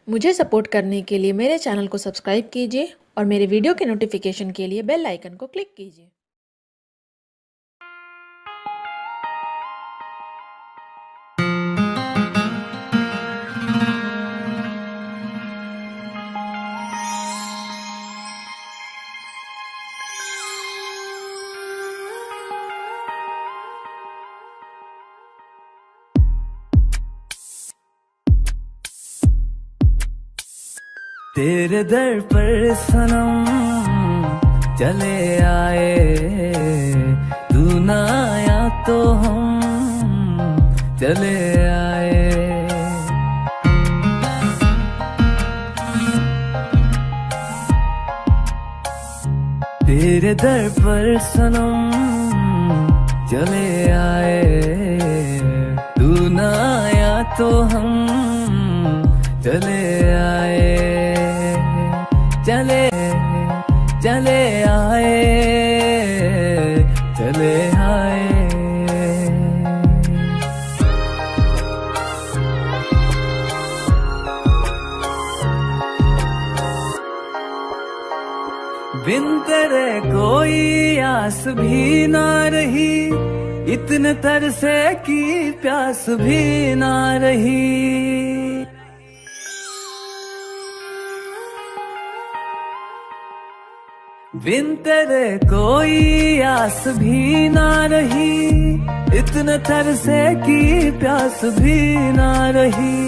मुझे सपोर्ट करने के लिए मेरे चैनल को सब्सक्राइब कीजिए और मेरे वीडियो के नोटिफिकेशन के लिए बेल आइकन को क्लिक कीजिए। तेरे दर पर सनम चले आए, तू ना आया तो हम चले आए। तेरे दर पर सनम चले आए, तू ना आया तो हम चले आए। चले चले आए, चले आए। बिन तेरे कोई आस भी ना रही, इतने तरसे की प्यास भी ना रही। बिन तेरे कोई आस भी ना रही, इतने तरसे की प्यास भी ना रही,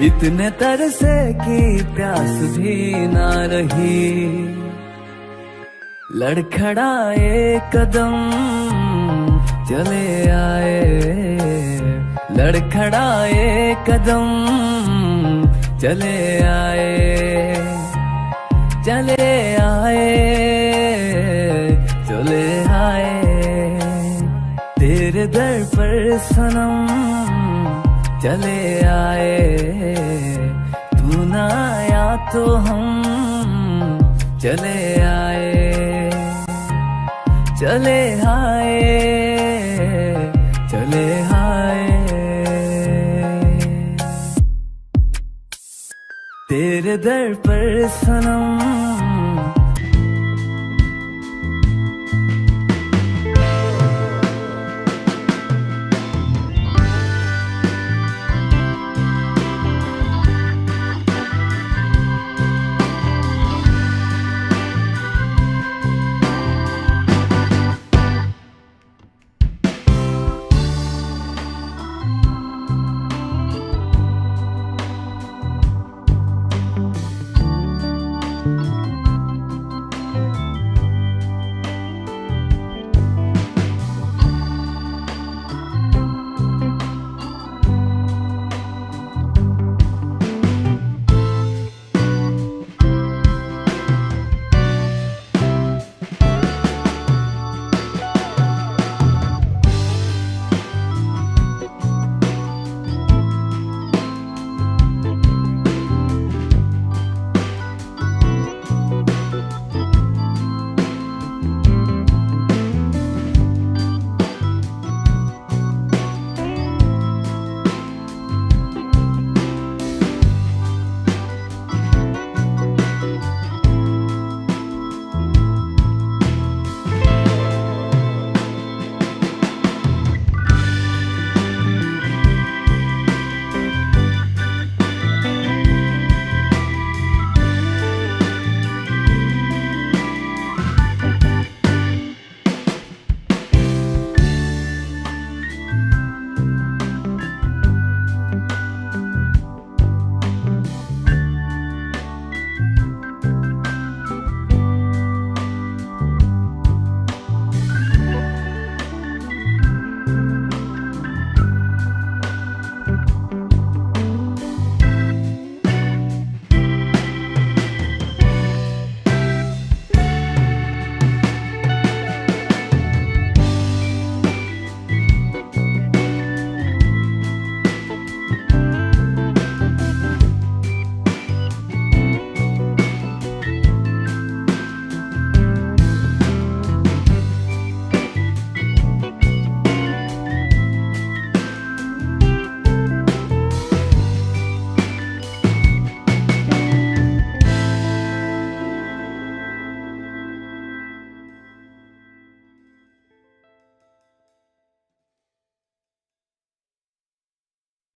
इतने तरसे की प्यास भी ना रही। लड़खड़ाए कदम चले आए, लड़खड़ाए कदम चले आए। चले आए, चले आए। तेरे दर पर सनम चले आए, तू ना आया तो हम चले आए। चले आए, चले आए। तेरे दर पर सनम